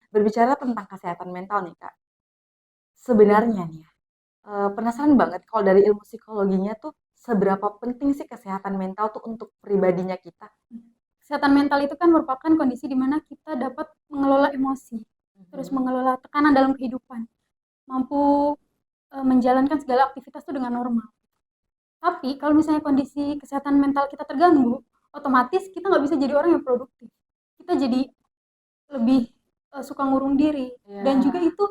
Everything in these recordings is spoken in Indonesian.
Berbicara tentang kesehatan mental nih Kak, sebenarnya nih ya, penasaran banget kalau dari ilmu psikologinya tuh seberapa penting sih kesehatan mental tuh untuk pribadinya kita? Kesehatan mental itu kan merupakan kondisi di mana kita dapat mengelola emosi, terus Mhm. mengelola tekanan dalam kehidupan, mampu menjalankan segala aktivitas itu dengan normal. Tapi kalau misalnya kondisi kesehatan mental kita terganggu, otomatis kita nggak bisa jadi orang yang produktif. Kita jadi lebih suka ngurung diri, dan juga Ya, itu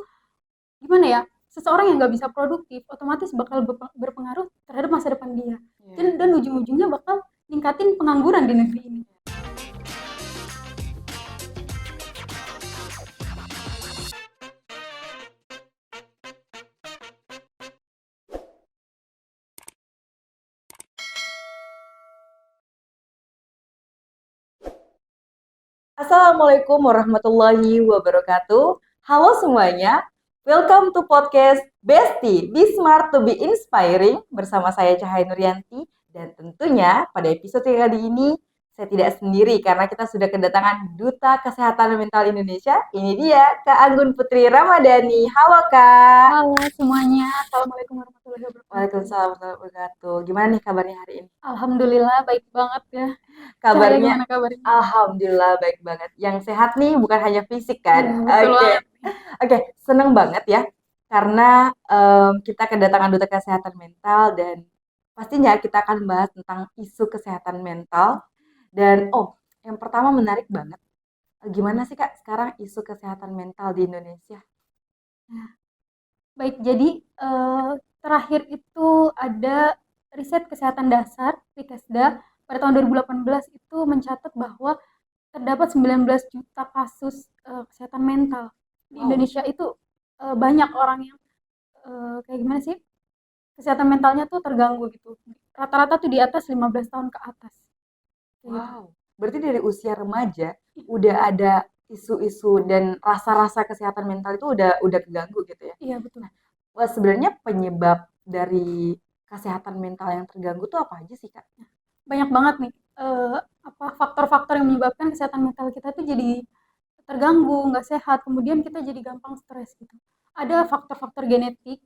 gimana ya? Seseorang yang nggak bisa produktif, otomatis bakal berpengaruh terhadap masa depan dia. iya, Dan ujung-ujungnya bakal ningkatin pengangguran di negeri ini. Assalamualaikum warahmatullahi wabarakatuh. Halo semuanya, welcome to podcast Besti, Be Smart to Be Inspiring bersama saya Cahaya Nuryanti. Dan tentunya pada episode kali ini saya tidak sendiri karena kita sudah kedatangan Duta Kesehatan Mental Indonesia. Ini dia Kak Anggun Putri Ramadhani. Halo Kak. Halo semuanya, Assalamualaikum warahmatullahi wabarakatuh. Waalaikumsalam warahmatullahi wabarakatuh. Gimana nih kabarnya hari ini? Alhamdulillah baik banget ya. Cahaya Kabarnya gimana kabarnya? alhamdulillah baik banget. Yang sehat nih bukan hanya fisik Iya kan? betul Oke. banget. Oke, seneng banget ya karena kita kedatangan duta kesehatan mental dan pastinya kita akan bahas tentang isu kesehatan mental dan yang pertama menarik banget. Gimana sih Kak sekarang isu kesehatan mental di Indonesia? Nah, baik jadi terakhir itu ada riset kesehatan dasar Ritkesda pada tahun 2018 itu mencatat bahwa terdapat 19 juta kasus kesehatan mental di Wow. Indonesia. Itu banyak orang yang kayak gimana sih, kesehatan mentalnya tuh terganggu gitu, rata-rata tuh di atas 15 tahun ke atas kayak gitu. Wow. Berarti dari usia remaja udah ada isu-isu dan rasa-rasa kesehatan mental itu udah keganggu gitu ya. Iya betul. Wah, sebenarnya penyebab dari kesehatan mental yang terganggu tuh apa aja sih, Kak? Banyak banget nih apa faktor-faktor yang menyebabkan kesehatan mental kita tuh jadi terganggu, nggak sehat, kemudian kita jadi gampang stres gitu. Ada faktor-faktor genetik,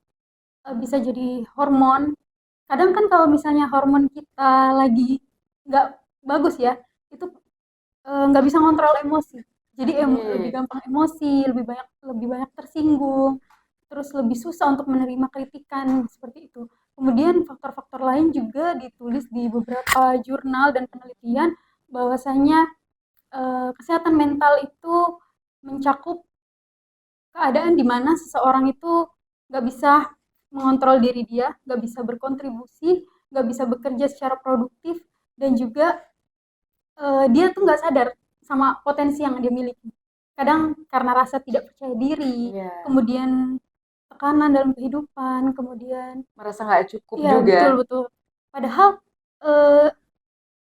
bisa jadi hormon. Kadang kan kalau misalnya hormon kita lagi nggak bagus ya, itu nggak bisa ngontrol emosi. Jadi lebih Oke. gampang emosi, lebih banyak tersinggung, terus lebih susah untuk menerima kritikan seperti itu. Kemudian faktor-faktor lain juga ditulis di beberapa jurnal dan penelitian bahwasanya kesehatan mental itu mencakup keadaan di mana seseorang itu nggak bisa mengontrol diri dia, nggak bisa berkontribusi, nggak bisa bekerja secara produktif, dan juga dia tuh nggak sadar sama potensi yang dia miliki. Kadang karena rasa tidak percaya diri, Iya, kemudian tekanan dalam kehidupan, kemudian merasa nggak cukup iya juga. betul betul. Padahal uh,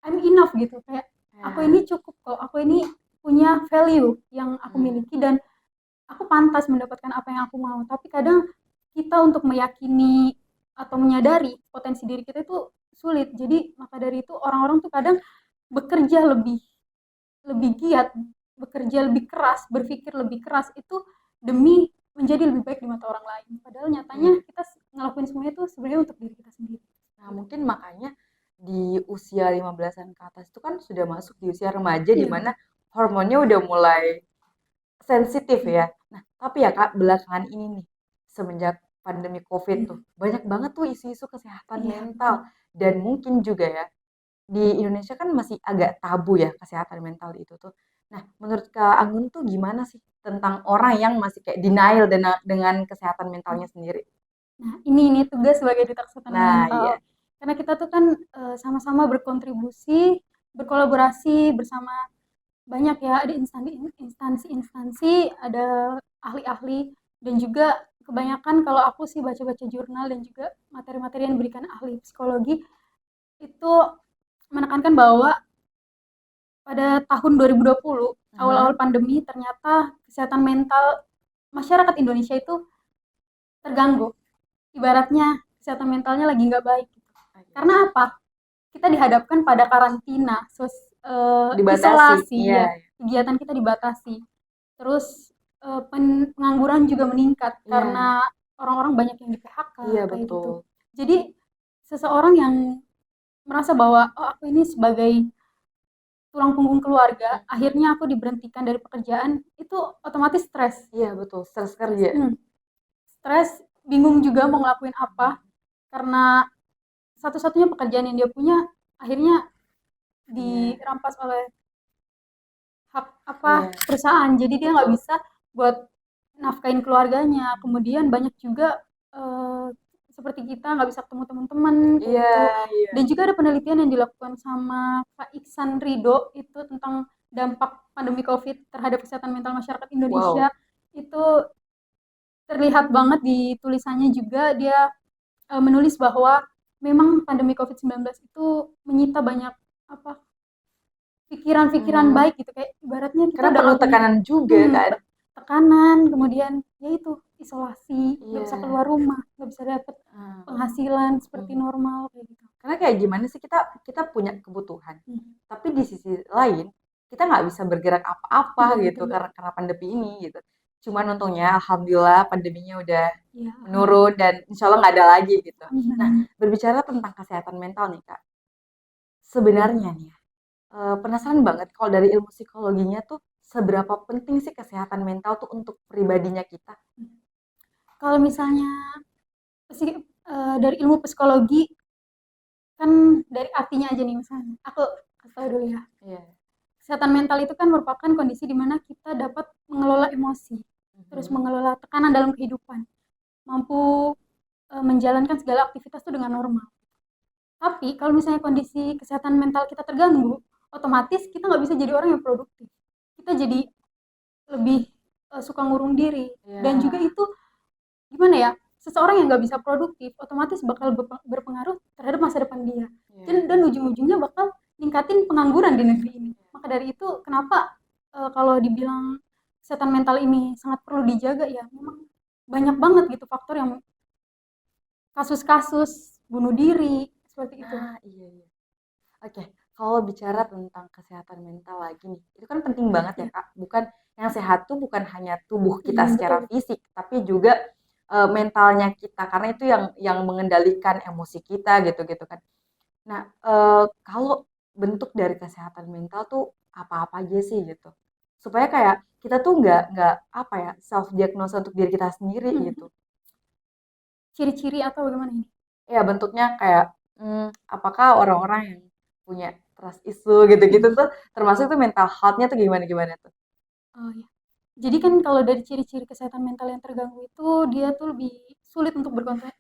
I'm enough gitu, kayak aku Ya. ini cukup kok, aku ini punya value yang aku Hmm. miliki dan aku pantas mendapatkan apa yang aku mau. Tapi kadang kita untuk meyakini atau menyadari potensi diri kita itu sulit. Jadi maka dari itu orang-orang tuh kadang bekerja lebih lebih giat, bekerja lebih keras, berpikir lebih keras itu demi menjadi lebih baik di mata orang lain. Padahal nyatanya Iya. kita ngelakuin semuanya itu sebenarnya untuk diri kita sendiri. Nah, mungkin makanya di usia 15-an ke atas itu kan sudah masuk di usia remaja di Iya mana betul. hormonnya udah mulai sensitif ya. Nah, tapi ya Kak, belakangan ini nih, semenjak pandemi COVID tuh, banyak banget tuh isu-isu kesehatan Iya betul. mental. Dan mungkin juga ya, di Indonesia kan masih agak tabu ya kesehatan mental itu tuh. Nah, menurut Kak Anggun tuh gimana sih tentang orang yang masih kayak denial dengan kesehatan mentalnya sendiri? Nah, ini tugas sebagai duta kesehatan Nah, mental. iya. Karena kita tuh kan sama-sama berkontribusi, berkolaborasi bersama banyak ya, ada instansi-instansi, ada ahli-ahli, dan juga kebanyakan kalau aku sih baca-baca jurnal dan juga materi-materi yang diberikan ahli psikologi itu menekankan bahwa pada tahun 2020 awal-awal Aha. pandemi ternyata kesehatan mental masyarakat Indonesia itu terganggu. Ibaratnya kesehatan mentalnya lagi nggak baik gitu. Karena apa? Kita dihadapkan pada karantina, Dibatasi. isolasi Iya. ya, kegiatan kita dibatasi. Terus pengangguran juga meningkat Iya, karena orang-orang banyak yang di PHK iya kayak betul. gitu. Jadi seseorang yang merasa bahwa oh aku ini sebagai tulang punggung keluarga, Mhm. akhirnya aku diberhentikan dari pekerjaan, itu otomatis stres. Iya betul, stres Stres, kerja. stres, bingung juga mau ngelakuin apa karena satu-satunya pekerjaan yang dia punya akhirnya Iya, dirampas oleh hak apa iya, perusahaan. Jadi dia nggak betul. bisa buat nafkahin keluarganya. Kemudian banyak juga eh, seperti kita nggak bisa ketemu teman-teman kayak Iya, gitu. iya. Dan juga ada penelitian yang dilakukan sama Pak Iksan Ridho itu tentang dampak pandemi COVID terhadap kesehatan mental masyarakat Indonesia. Wow. Itu terlihat banget di tulisannya juga dia menulis bahwa memang pandemi COVID-19 itu menyita banyak apa pikiran-pikiran Hmm, baik gitu kayak ibaratnya kita karena udah penuh nggak punya tekanan juga kan. tekanan, kemudian ya itu isolasi, nggak bisa Iya. keluar rumah, nggak bisa dapet Hmm, penghasilan seperti hmm. normal kayak gitu. Karena kayak gimana sih kita kita punya kebutuhan, Hmm. tapi di sisi lain kita nggak bisa bergerak apa-apa Iya gitu betul betul. karena pandemi ini gitu. Cuman untungnya alhamdulillah pandeminya udah Iya menurun dan insya Allah nggak ada lagi gitu. Nah, amin. berbicara tentang kesehatan mental nih Kak, sebenarnya nih ya, penasaran banget kalau dari ilmu psikologinya tuh seberapa penting sih kesehatan mental tuh untuk pribadinya kita? Kalau misalnya dari ilmu psikologi kan dari artinya aja nih misalnya, aku kasih tahu dulu ya. Iya. Kesehatan mental itu kan merupakan kondisi di mana kita dapat mengelola emosi, terus Mhm. mengelola tekanan dalam kehidupan, mampu menjalankan segala aktivitas itu dengan normal. Tapi kalau misalnya kondisi kesehatan mental kita terganggu, otomatis kita nggak bisa jadi orang yang produktif. Kita jadi lebih suka ngurung diri. Dan juga Iya. itu gimana ya? Seseorang yang nggak bisa produktif, otomatis bakal berpengaruh terhadap masa depan dia. Iya. Dan ujung-ujungnya bakal ningkatin pengangguran di negeri ini. Maka dari itu, kenapa kalau dibilang kesehatan mental ini sangat perlu dijaga ya, memang banyak banget gitu faktor yang kasus-kasus bunuh diri seperti itu. Nah, iya, iya. Oke, kalau bicara tentang kesehatan mental lagi nih, itu kan penting banget ya Ya, Kak. Bukan yang sehat tuh bukan hanya tubuh kita secara betul betul. fisik, tapi juga mentalnya kita karena itu yang mengendalikan emosi kita gitu-gitu kan. Nah, kalau bentuk dari kesehatan mental tuh apa-apa aja sih gitu. Supaya kayak kita tuh nggak apa ya, self diagnosa untuk diri kita sendiri gitu. Ciri-ciri atau bagaimana ini? Ya bentuknya kayak apakah orang-orang yang punya trust issue gitu-gitu tuh termasuk tuh mental health-nya tuh gimana-gimana tuh? Oh ya. Jadi kan kalau dari ciri-ciri kesehatan mental yang terganggu itu dia tuh lebih sulit untuk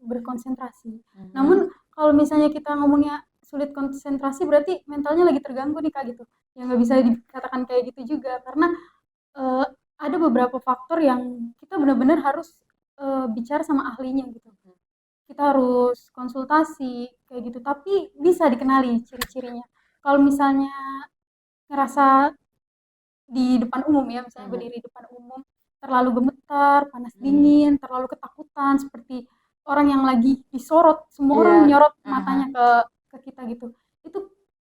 berkonsentrasi. Namun Mhm. kalau misalnya kita ngomongnya sulit konsentrasi berarti mentalnya lagi terganggu nih Kak gitu. Ya nggak bisa dikatakan kayak gitu juga karena eh, ada beberapa faktor yang kita benar-benar harus bicara sama ahlinya gitu. Kita harus konsultasi kayak gitu. Tapi bisa dikenali ciri-cirinya. Kalau misalnya ngerasa di depan umum ya, misalnya Mhm. berdiri di depan umum, terlalu gemetar, panas Mmm, dingin, terlalu ketakutan, seperti orang yang lagi disorot, semua iya, orang menyorot heeh. matanya ke kita gitu. Itu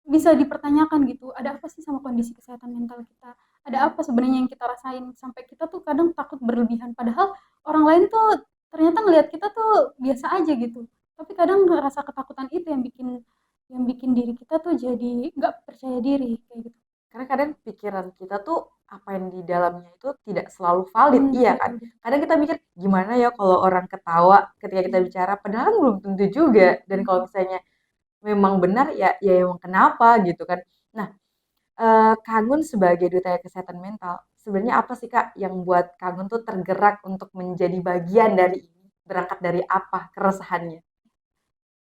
bisa dipertanyakan gitu, ada apa sih sama kondisi kesehatan mental kita? Ada apa sebenarnya yang kita rasain sampai kita tuh kadang takut berlebihan padahal orang lain tuh ternyata ngelihat kita tuh biasa aja gitu. Tapi kadang rasa ketakutan itu yang bikin diri kita tuh jadi nggak percaya diri kayak gitu. Karena kadang pikiran kita tuh apa yang di dalamnya itu tidak selalu valid, iya kan? Betul betul. Kadang kita mikir gimana ya kalau orang ketawa ketika kita Iya. bicara, padahal kan belum tentu juga. Dan kalau misalnya memang benar ya emang kenapa gitu kan. Nah, Kak sebagai duta kesehatan mental, sebenarnya apa sih Kak yang buat Kak tuh tergerak untuk menjadi bagian dari ini? Berangkat dari apa keresahannya?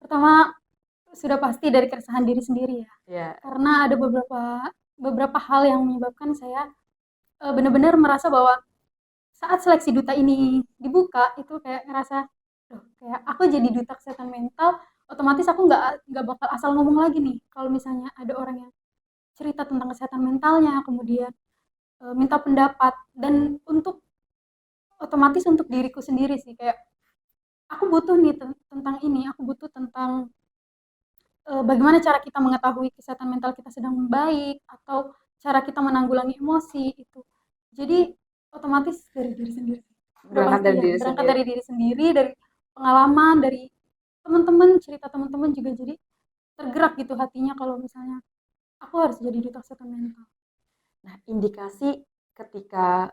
Pertama, sudah pasti dari keresahan diri sendiri ya. Ya, Karena ada beberapa hal yang menyebabkan saya benar-benar merasa bahwa saat seleksi duta ini dibuka itu kayak ngerasa, loh, kayak aku jadi duta kesehatan mental, otomatis aku nggak bakal asal ngomong lagi nih. Kalau misalnya ada orang yang cerita tentang kesehatan mentalnya, kemudian minta pendapat dan otomatis untuk diriku sendiri sih kayak aku butuh nih tentang ini, aku butuh tentang bagaimana cara kita mengetahui kesehatan mental kita sedang baik atau cara kita menanggulangi emosi itu. Jadi otomatis dari diri sendiri. Udah Berangkat pasti dari ya, diri berangkat sendiri. dari diri sendiri, dari pengalaman, dari teman-teman, cerita teman-teman juga jadi tergerak gitu hatinya kalau misalnya aku harus jadi duta kesehatan mental. Nah, indikasi ketika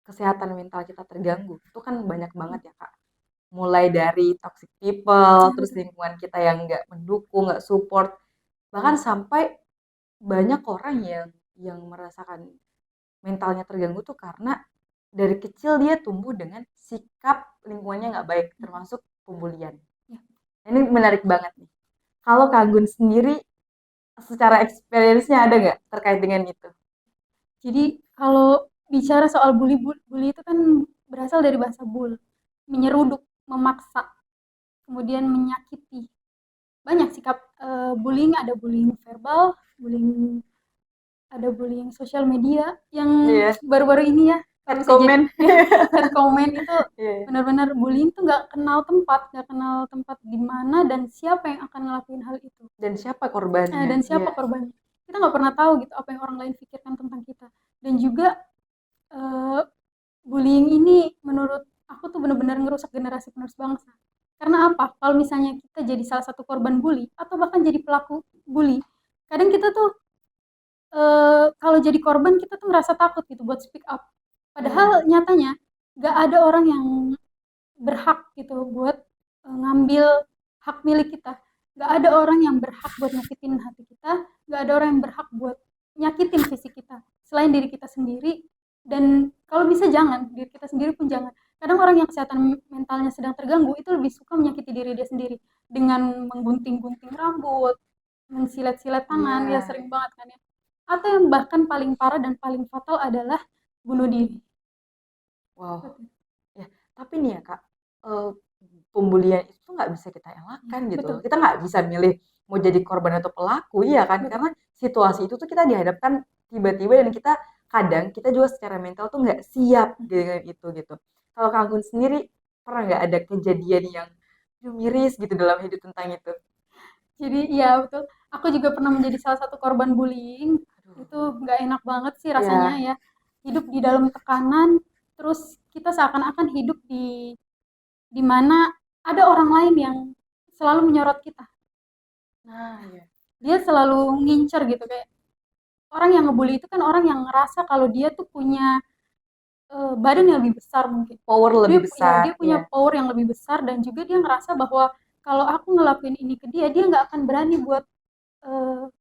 kesehatan mental kita terganggu itu kan banyak banget ya Kak. Mulai dari toxic people, Nah, terus betul. lingkungan kita yang nggak mendukung, nggak support, bahkan sampai banyak orang yang merasakan mentalnya terganggu tuh karena dari kecil dia tumbuh dengan sikap lingkungannya nggak baik, termasuk pembulian. Ya. Ini menarik banget nih. Kalau Kak Gun sendiri, secara experience-nya ada nggak terkait dengan itu? Jadi kalau bicara soal bully itu kan berasal dari bahasa bull, menyeruduk, memaksa, kemudian menyakiti. Banyak sikap bullying, ada bullying verbal, bullying ada bullying sosial media yang Iya, baru-baru ini ya, kalau head bisa jadi comment. ya, head comment itu Iya. benar-benar bullying tuh nggak kenal tempat di mana dan siapa yang akan ngelakuin hal itu. Dan siapa korbannya? Dan Iya. siapa korbannya. Kita nggak pernah tahu gitu apa yang orang lain pikirkan tentang kita. Dan juga eh, bullying ini menurut aku tuh benar-benar ngerusak generasi penerus bangsa. Karena apa? Kalau misalnya kita jadi salah satu korban bully atau bahkan jadi pelaku bully, kadang kita tuh kalau jadi korban kita tuh merasa takut gitu buat speak up. Nah, Padahal nyatanya nggak ada orang yang berhak gitu buat ngambil hak milik kita. Nggak ada orang yang berhak buat nyakitin hati kita, nggak ada orang yang berhak buat nyakitin fisik kita selain diri kita sendiri. Dan kalau bisa jangan, diri kita sendiri pun jangan. Kadang orang yang kesehatan mentalnya sedang terganggu itu lebih suka menyakiti diri dia sendiri dengan menggunting-gunting rambut, mensilet-silet tangan, ya iya. sering banget kan ya. Atau yang bahkan paling parah dan paling fatal adalah bunuh diri. Wow. Ya, tapi nih ya Kak, eh, pembulian itu tuh nggak bisa kita Ya, elakkan gitu loh. betul, Kita nggak bisa milih mau jadi korban atau pelaku, iya kan? betul. Karena situasi itu tuh kita dihadapkan tiba-tiba dan kita kadang kita juga secara mental tuh nggak siap dengan itu gitu. Kalau Kak Gun sendiri pernah nggak ada kejadian yang aduh, miris gitu dalam hidup tentang itu? Jadi iya betul, aku juga pernah menjadi salah satu korban bullying, itu Aduh, nggak enak banget sih rasanya ya, ya, hidup di dalam tekanan, terus kita seakan-akan hidup di mana ada orang lain yang selalu menyorot kita, nah ya, dia selalu ngincer gitu, kayak orang yang ngebully itu kan orang yang ngerasa kalau dia tuh punya badan yang lebih besar mungkin. power Dia lebih ya besar, dia punya ya, power yang lebih besar dan juga dia ngerasa bahwa kalau aku ngelakuin ini ke dia, dia nggak akan berani buat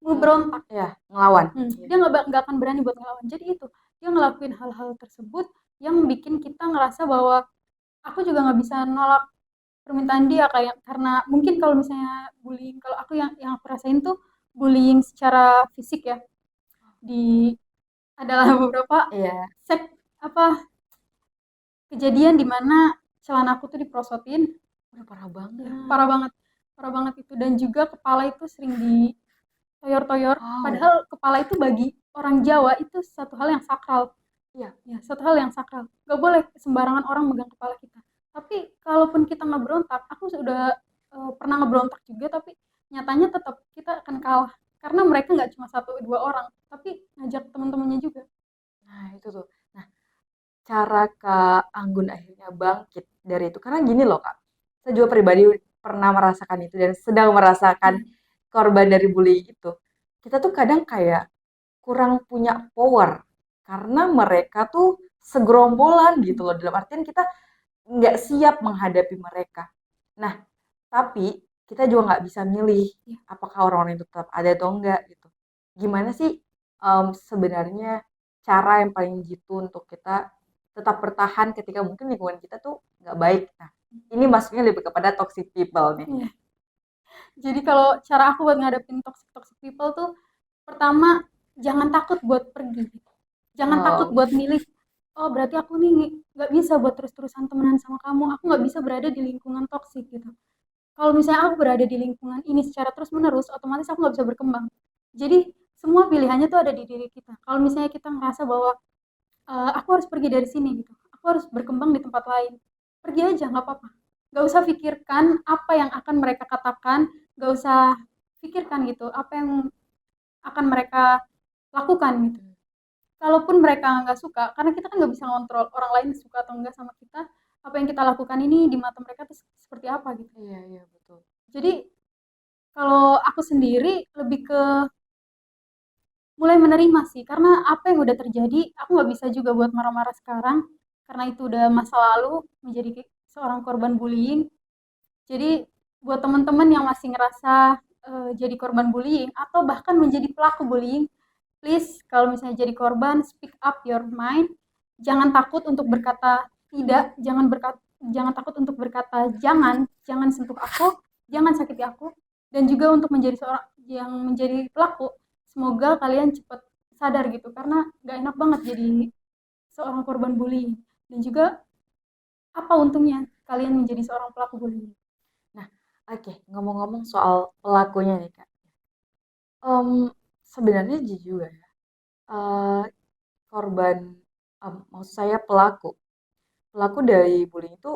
ngeberontak. ya ngelawan, ya, Dia nggak akan berani buat ngelawan. Jadi itu dia ngelakuin hal-hal tersebut yang bikin kita ngerasa bahwa aku juga nggak bisa nolak permintaan dia kayak karena mungkin kalau misalnya bullying kalau aku yang aku rasain tuh bullying secara fisik ya di adalah beberapa iya, sek apa kejadian di mana celana aku tuh diprosotin. udah parah Ya, banget. parah banget itu dan juga kepala itu sering ditoyor-toyor. Wow, Padahal kepala itu bagi orang Jawa itu satu hal yang sakral. iya, Ya, satu hal yang sakral. Gak boleh sembarangan orang megang kepala kita. Tapi kalaupun kita ngeberontak, aku sudah pernah ngeberontak juga, tapi nyatanya tetap kita akan kalah. Karena mereka nggak cuma satu dua orang, tapi ngajak teman-temannya juga. nah itu tuh. Nah, cara Kak Anggun akhirnya bangkit dari itu, karena gini loh Kak, saya juga pribadi pernah merasakan itu dan sedang merasakan Ya, korban dari bullying itu. Kita tuh kadang kayak kurang punya power karena mereka tuh segerombolan gitu loh. Dalam artian kita nggak siap menghadapi mereka. Nah, tapi kita juga nggak bisa milih ya. apakah orang-orang itu tetap ada atau enggak gitu. Gimana sih sebenarnya cara yang paling jitu untuk kita tetap bertahan ketika mungkin lingkungan kita tuh nggak baik. Nah, ini masuknya lebih kepada toxic people nih. Ya. Jadi kalau cara aku buat ngadepin toxic toxic people tuh pertama jangan takut buat pergi. Jangan takut Wow. buat milih. Oh berarti aku nih nggak bisa buat terus-terusan temenan sama kamu. Aku nggak bisa berada di lingkungan toksik gitu. Kalau misalnya aku berada di lingkungan ini secara terus-menerus, otomatis aku nggak bisa berkembang. Jadi semua pilihannya tuh ada di diri kita. Kalau misalnya kita ngerasa bahwa aku harus pergi dari sini gitu, aku harus berkembang di tempat lain. Pergi aja nggak apa-apa. Nggak usah pikirkan apa yang akan mereka katakan, nggak usah pikirkan gitu apa yang akan mereka lakukan gitu. kalaupun mereka nggak suka, karena kita kan nggak bisa ngontrol orang lain suka atau enggak sama kita, apa yang kita lakukan ini di mata mereka tuh seperti apa gitu. Iya, iya, betul. Jadi kalau aku sendiri lebih ke mulai menerima sih, karena apa yang udah terjadi, aku nggak bisa juga buat marah-marah sekarang, karena itu udah masa lalu menjadi seorang korban bullying. Jadi buat teman-teman yang masih ngerasa jadi korban bullying atau bahkan menjadi pelaku bullying, please kalau misalnya jadi korban, speak up your mind. Jangan takut untuk berkata tidak, jangan takut untuk berkata jangan sentuh aku, jangan sakiti aku. Dan juga untuk menjadi seorang yang menjadi pelaku, semoga kalian cepat sadar gitu karena gak enak banget jadi seorang korban bullying. Dan juga apa untungnya kalian menjadi seorang pelaku bullying? Nah, oke, ngomong-ngomong soal pelakunya nih Kak. Sebenarnya jujur ya, eh, korban, maksud saya pelaku. Pelaku dari bullying itu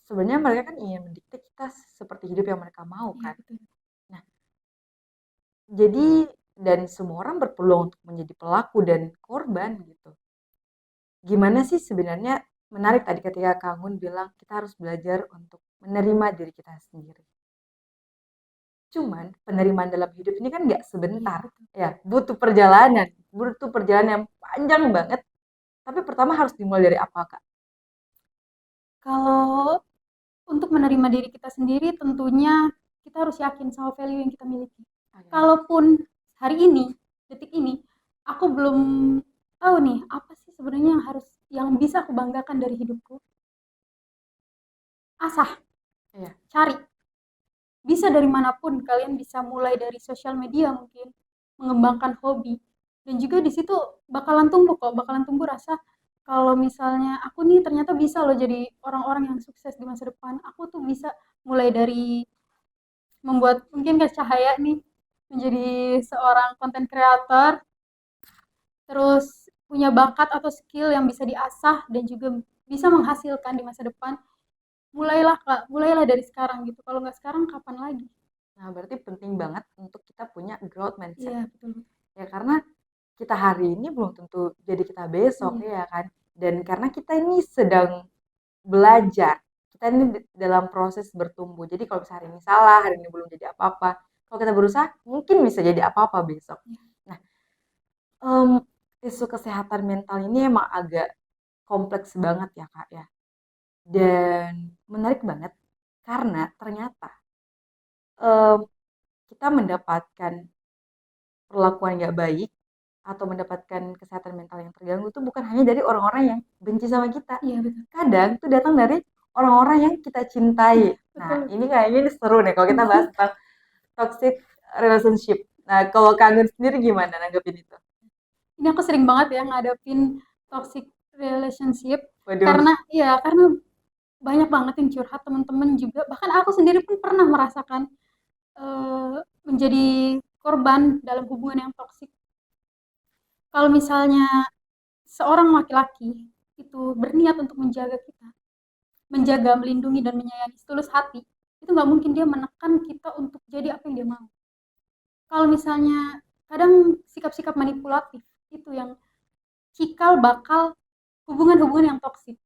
sebenarnya mereka kan ingin mendikte kita seperti hidup yang mereka mau Iya kan. betul. Nah, jadi dan semua orang berpeluang untuk menjadi pelaku dan korban gitu. Gimana sih sebenarnya menarik tadi ketika Kang Gun bilang kita harus belajar untuk menerima diri kita sendiri. Cuman penerimaan dalam hidup ini kan nggak Iya sebentar, betul. ya butuh perjalanan yang panjang banget. Tapi pertama harus dimulai dari apa Kak? Kalau untuk menerima diri kita sendiri tentunya kita harus yakin sama value yang kita miliki. Oke. Kalaupun hari ini, detik ini, aku belum tahu nih apa sih sebenarnya yang bisa aku banggakan dari hidupku. Asah, Iya. cari. Bisa dari manapun, kalian bisa mulai dari sosial media mungkin, mengembangkan hobi. Dan juga di situ bakalan tumbuh kok, bakalan tumbuh rasa kalau misalnya aku nih ternyata bisa loh jadi orang-orang yang sukses di masa depan. Aku tuh bisa mulai dari membuat mungkin kayak Cahaya nih menjadi seorang content creator, terus punya bakat atau skill yang bisa diasah dan juga bisa menghasilkan di masa depan. Mulailah Kak, mulailah dari sekarang gitu. Kalau nggak sekarang kapan lagi? Nah, berarti penting banget untuk kita punya growth mindset. Iya, betul. Ya karena kita hari ini belum tentu jadi kita besok Iya, ya kan. Dan karena kita ini sedang belajar. Kita ini dalam proses bertumbuh. Jadi kalau misalnya hari ini salah, hari ini belum jadi apa-apa. Kalau kita berusaha, mungkin bisa jadi apa-apa besok. iya, Nah, em, isu kesehatan mental ini emang agak kompleks banget ya Kak ya. Dan menarik banget karena ternyata em, kita mendapatkan perlakuan nggak baik atau mendapatkan kesehatan mental yang terganggu itu bukan hanya dari orang-orang yang benci sama kita. iya betul. Kadang itu datang dari orang-orang yang kita cintai. Iya, Nah, betul. ini kayaknya ini seru nih kalau kita bahas tentang toxic relationship. Nah, kalau kangen sendiri gimana nanggepin itu? Ini aku sering banget ya ngadepin toxic relationship Waduh, karena banyak banget yang curhat teman-teman juga bahkan aku sendiri pun pernah merasakan menjadi korban dalam hubungan yang toksik. Kalau misalnya seorang laki-laki itu berniat untuk menjaga kita, menjaga, melindungi dan menyayangi setulus hati, itu nggak mungkin dia menekan kita untuk jadi apa yang dia mau. Kalau misalnya kadang sikap-sikap manipulatif itu yang cikal bakal hubungan-hubungan yang toksik.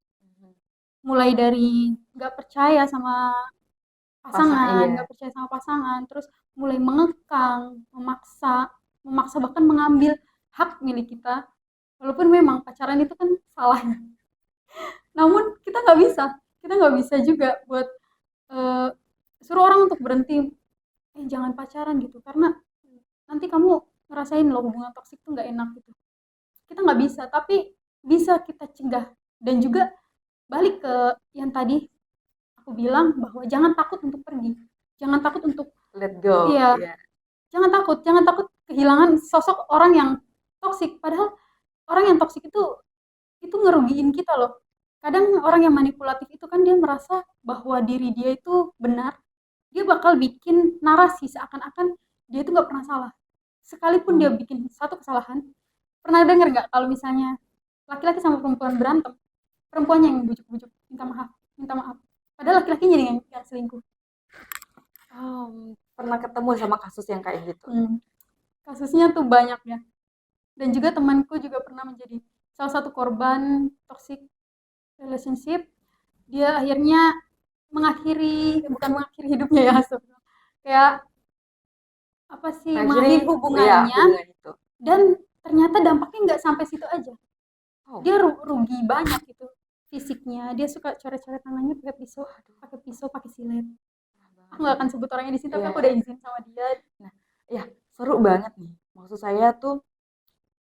Mulai dari nggak percaya sama pasang pasangan, iya. nggak percaya sama pasangan, terus mulai mengekang, memaksa bahkan mengambil hak milik kita. Walaupun memang pacaran itu kan salah, namun kita nggak bisa juga buat eh, suruh orang untuk berhenti, jangan pacaran gitu, karena nanti kamu ngerasain loh hubungan toksik tuh nggak enak gitu. Kita nggak bisa, tapi bisa kita cegah. Dan juga balik ke yang tadi aku bilang bahwa jangan takut untuk pergi, jangan takut untuk Let go. iya, Iya. jangan takut kehilangan sosok orang yang toksik. Padahal orang yang toksik itu ngerugiin kita loh. Kadang orang yang manipulatif itu kan dia merasa bahwa diri dia itu benar. Dia bakal bikin narasi seakan-akan dia itu nggak pernah salah. Sekalipun dia Hmm. bikin satu kesalahan, pernah dengar nggak kalau misalnya laki-laki sama perempuan berantem, perempuannya yang bujuk-bujuk minta maaf. Padahal laki-lakinya yang selingkuh. Pernah ketemu sama kasus yang kayak gitu. Hmm, kasusnya tuh banyak ya. Dan juga temanku juga pernah menjadi salah satu korban toxic relationship. Dia akhirnya bukan mengakhiri hidupnya ya, kayak apa sih, Mengakhiri mengakhiri ya hubungannya. hubungan itu. Dan ternyata dampaknya nggak sampai situ aja, Oh, dia rugi banyak gitu fisiknya. Dia suka coret-coret tangannya pakai pisau, pakai silet. Aku nggak akan sebut orangnya di sini, tapi iya aku udah ya. izin sama dia. Nah, ya seru banget nih. Maksud saya tuh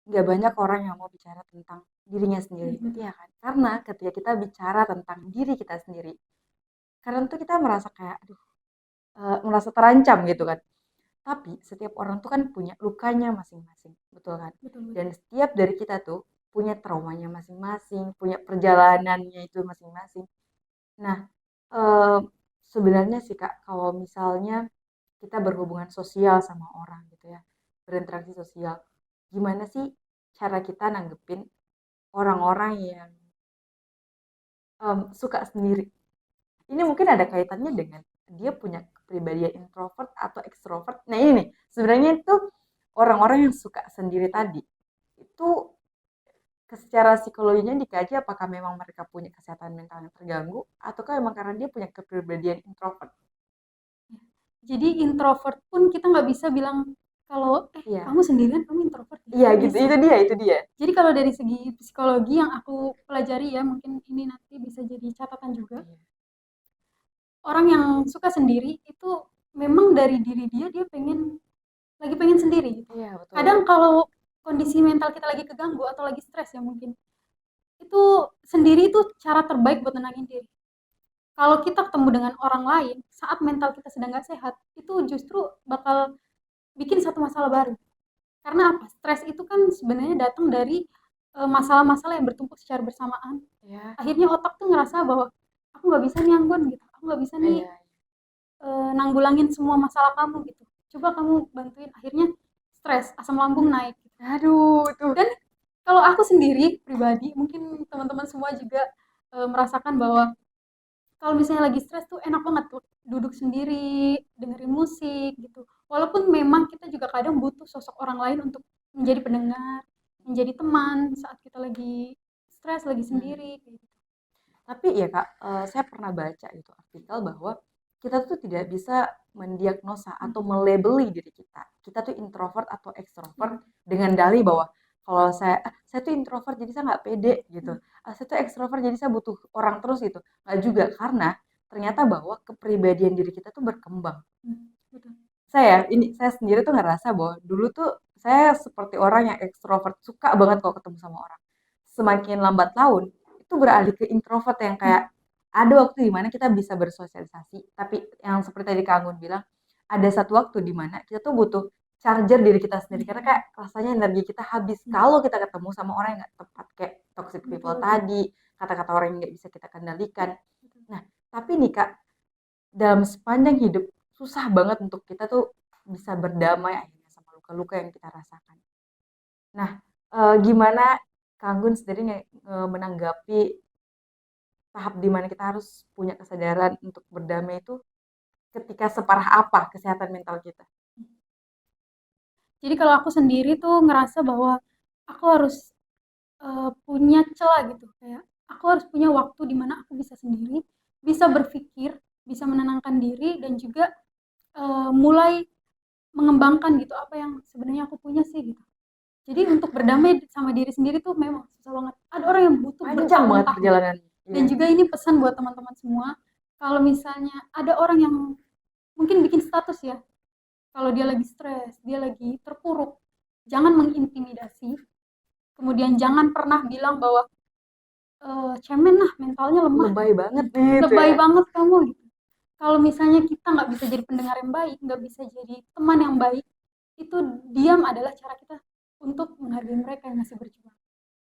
nggak banyak orang yang mau bicara tentang dirinya sendiri, Betul. ya kan? Karena ketika kita bicara tentang diri kita sendiri, kadang tuh kita merasa kayak, aduh, merasa terancam gitu kan. Tapi setiap orang tuh kan punya lukanya masing-masing, betul kan? Betul, betul. Dan setiap dari kita tuh punya traumanya masing-masing, punya perjalanannya itu masing-masing. Nah, eh, sebenarnya sih Kak, kalau misalnya kita berhubungan sosial sama orang gitu ya, berinteraksi sosial, gimana sih cara kita nanggepin orang-orang yang suka sendiri? Ini mungkin ada kaitannya dengan dia punya kepribadian introvert atau ekstrovert. Nah ini nih, sebenarnya itu orang-orang yang suka sendiri tadi, itu secara psikologinya dikaji apakah memang mereka punya kesehatan mental yang terganggu, ataukah memang karena dia punya kepribadian introvert. Jadi introvert pun kita nggak bisa bilang kalau Iya, kamu sendirian, kamu introvert ya, iya nggak gitu, bisa. itu dia, itu dia. Jadi kalau dari segi psikologi yang aku pelajari ya, mungkin ini nanti bisa jadi catatan juga. Iya, Orang yang suka sendiri itu memang dari diri dia, dia pengen sendiri gitu. iya betul. Kadang kalau kondisi mental kita lagi keganggu atau lagi stres ya, mungkin itu sendiri itu cara terbaik buat nenangin diri. Kalau kita ketemu dengan orang lain saat mental kita sedang nggak sehat, itu justru bakal bikin satu masalah baru. Karena apa? Stres itu kan sebenarnya datang dari masalah-masalah yang bertumpuk secara bersamaan. Iya, Akhirnya otak tuh ngerasa bahwa aku nggak bisa nih Anggun gitu, aku nggak bisa nih iya. nanggulangin semua masalah kamu gitu. Coba kamu bantuin. Akhirnya stres, asam lambung naik. Gitu. Aduh, tuh. Dan kalau aku sendiri pribadi, mungkin teman-teman semua juga merasakan bahwa kalau misalnya lagi stres tuh enak banget tuh duduk sendiri, dengerin musik gitu. Walaupun memang kita juga kadang butuh sosok orang lain untuk menjadi pendengar, menjadi teman saat kita lagi stres, lagi Hmm. sendiri gitu. Tapi ya Kak, saya pernah baca itu artikel bahwa kita tuh tidak bisa mendiagnosa atau melabeli diri kita. Kita tuh introvert atau extrovert Hmm. dengan dalih bahwa kalau saya tuh introvert jadi saya nggak pede gitu. Hmm. Saya tuh extrovert jadi saya butuh orang terus gitu. Nggak juga, karena ternyata bahwa kepribadian diri kita tuh berkembang. Hmm. Betul. Saya sendiri tuh ngerasa bahwa dulu tuh saya seperti orang yang ekstrovert, suka banget kalau ketemu sama orang. Semakin lambat laun itu beralih ke introvert yang Hmm. kayak ada waktu di mana kita bisa bersosialisasi, tapi yang seperti tadi Kak Anggun bilang, ada satu waktu di mana kita tuh butuh charger diri kita sendiri karena kayak rasanya energi kita habis Hmm. kalau kita ketemu sama orang yang nggak tepat, kayak toxic Betul, people betul. tadi, kata-kata orang yang nggak bisa kita kendalikan. Betul. Nah, tapi nih Kak, dalam sepanjang hidup susah banget untuk kita tuh bisa berdamai akhirnya sama luka-luka yang kita rasakan. Nah, gimana Kanggun sendiri menanggapi tahap di mana kita harus punya kesadaran untuk berdamai itu ketika separah apa kesehatan mental kita? Jadi kalau aku sendiri tuh ngerasa bahwa aku harus punya celah gitu, kayak aku harus punya waktu di mana aku bisa sendiri, bisa berpikir, bisa menenangkan diri dan juga mulai mengembangkan gitu apa yang sebenarnya aku punya sih gitu. Jadi untuk berdamai sama diri sendiri tuh memang susah banget. Ada orang yang butuh Panjang banget bertahun-tahun. perjalanannya. Dan Iya. juga ini pesan buat teman-teman semua, kalau misalnya ada orang yang mungkin bikin status ya, kalau dia lagi stres, dia lagi terpuruk, jangan mengintimidasi. Kemudian jangan pernah bilang bahwa cemen lah, mentalnya lemah, Lebay banget gitu lebay ya. banget kamu gitu. Kalau misalnya kita nggak bisa jadi pendengar yang baik, nggak bisa jadi teman yang baik, itu diam adalah cara kita untuk menghargai mereka yang masih berjuang.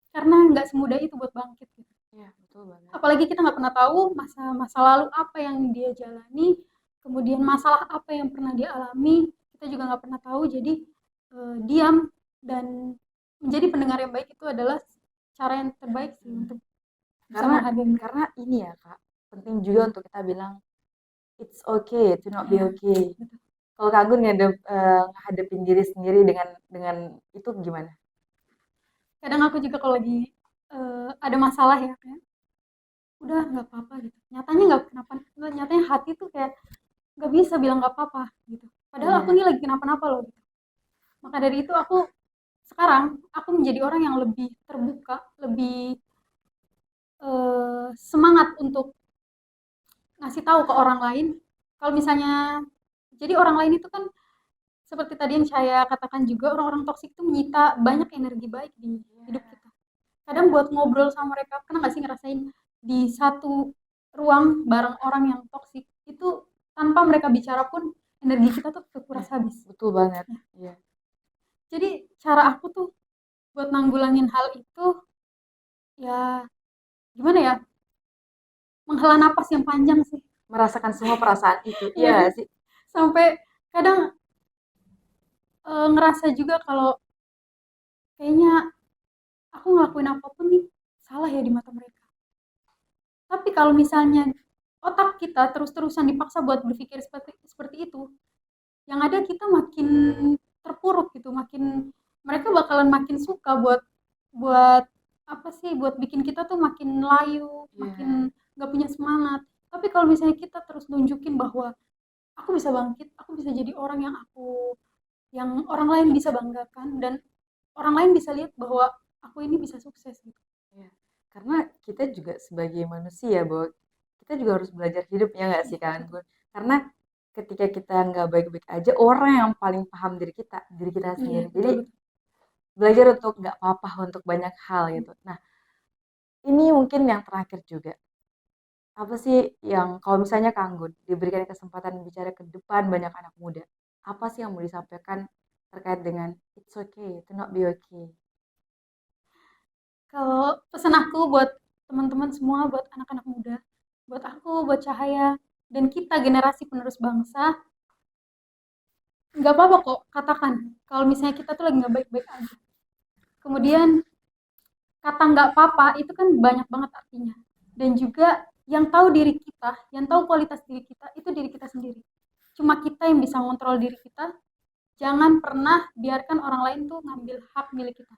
Karena nggak semudah itu buat bangkit gitu. Iya, betul banget. Apalagi kita nggak pernah tahu masa lalu apa yang dia jalani, kemudian masalah apa yang pernah dia alami, kita juga nggak pernah tahu. Jadi diam dan menjadi pendengar yang baik itu adalah cara yang terbaik sih untuk bisa Karena menghargai mereka. karena ini ya Kak, penting juga untuk kita bilang it's okay to not be Ya, okay. betul. Kalau Kak Gun ngadepin diri sendiri dengan itu gimana? kadang aku juga kalau lagi ada masalah ya kayak udah nggak apa-apa gitu, nyatanya nggak kenapa, nyatanya hati tuh kayak nggak bisa bilang nggak apa-apa gitu, padahal aku Iya, ini lagi kenapa-napa loh gitu. Maka dari itu sekarang aku menjadi orang yang lebih terbuka, lebih semangat untuk ngasih tahu ke orang lain kalau misalnya, jadi orang lain itu kan seperti tadi yang saya katakan juga, orang-orang toksik itu menyita banyak energi baik di hidup kita. Kadang buat ngobrol sama mereka, pernah nggak sih ngerasain di satu ruang bareng orang yang toksik itu, tanpa mereka bicara pun energi kita tuh iya, kekuras habis. betul banget. Nah, Iya, jadi cara aku tuh buat nanggulangin hal itu ya gimana ya, menghela napas yang panjang sih. merasakan semua perasaan itu. Iya Iya, nggak sih? sampai kadang ngerasa juga kalau kayaknya aku ngelakuin apapun nih salah ya di mata mereka. Tapi kalau misalnya otak kita terus-terusan dipaksa buat berpikir seperti seperti itu, yang ada kita makin terpuruk gitu, makin mereka bakalan makin suka buat buat apa sih, buat bikin kita tuh makin layu, Iya, makin nggak punya semangat. Tapi kalau misalnya kita terus nunjukin bahwa aku bisa bangkit, aku bisa jadi orang yang orang lain bisa banggakan, dan orang lain bisa lihat bahwa aku ini bisa sukses gitu. iya. Karena kita juga sebagai manusia, bahwa kita juga harus belajar hidup ya nggak Iya, sih kan, betul. Gun? Karena ketika kita nggak baik-baik aja, orang yang paling paham diri kita Iya, sendiri. Jadi betul betul. belajar untuk nggak apa-apa untuk banyak hal gitu. Nah, ini mungkin yang terakhir juga. Apa sih yang kalau misalnya Kak Anggun diberikan kesempatan bicara ke depan banyak anak muda, apa sih yang mau disampaikan terkait dengan it's okay to not be okay? Kalau pesan aku buat teman-teman semua, buat anak-anak muda, buat aku, buat Cahaya, dan kita generasi penerus bangsa, nggak apa-apa kok katakan kalau misalnya kita tuh lagi nggak baik-baik aja. Kemudian kata nggak apa-apa itu kan banyak banget artinya. Dan juga yang tahu diri kita, yang tahu kualitas diri kita itu diri kita sendiri. Cuma kita yang bisa mengontrol diri kita. Jangan pernah biarkan orang lain tuh ngambil hak milik kita.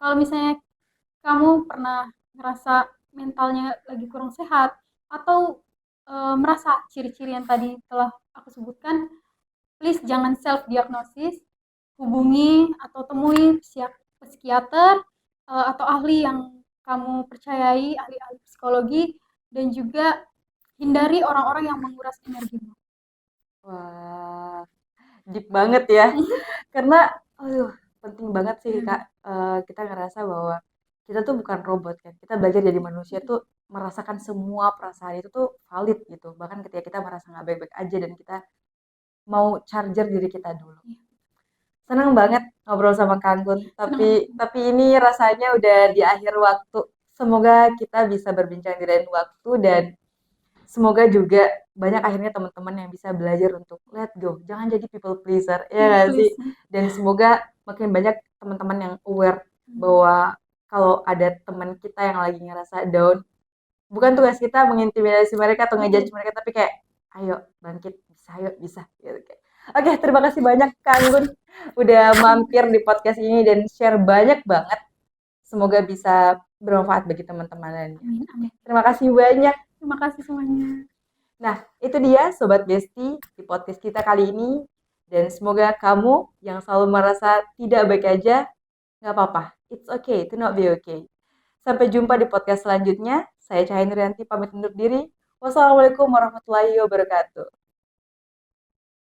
Kalau misalnya kamu pernah ngerasa mentalnya lagi kurang sehat atau merasa ciri-ciri yang tadi telah aku sebutkan, please jangan self diagnosis, hubungi atau temui psikiater atau ahli yang kamu percayai, ahli-ahli psikologi, dan juga hindari orang-orang yang menguras energimu. Wah, deep banget ya. Karena aduh, penting banget sih Kak, kita ngerasa bahwa kita tuh bukan robot kan. Kita belajar jadi manusia tuh merasakan semua perasaan itu tuh valid gitu. Bahkan ketika kita merasa nggak baik-baik aja dan kita mau charger diri kita dulu. Senang banget ngobrol sama Kang Gun, Senang tapi ini rasanya udah di akhir waktu. Semoga kita bisa berbincang di lain waktu dan semoga juga banyak akhirnya teman-teman yang bisa belajar untuk let go, jangan jadi people pleaser, ya banget, nggak sih? please. Dan semoga makin banyak teman-teman yang aware bahwa kalau ada teman kita yang lagi ngerasa down, bukan tugas kita mengintimidasi mereka atau ngejudge Betul. mereka, tapi kayak ayo bangkit, bisa, ayo bisa. Gitu. Oke, terima kasih banyak Kang Gun udah mampir di podcast ini dan share banyak banget. Semoga bisa bermanfaat bagi teman-teman lainnya. Amin, amin. Terima kasih banyak. Terima kasih semuanya. Nah, itu dia Sobat Besti di podcast kita kali ini. Dan semoga kamu yang selalu merasa tidak baik aja, nggak apa-apa. It's okay to not be okay. Sampai jumpa di podcast selanjutnya. Saya Cahaya Nuryanti pamit undur diri. Wassalamualaikum warahmatullahi wabarakatuh.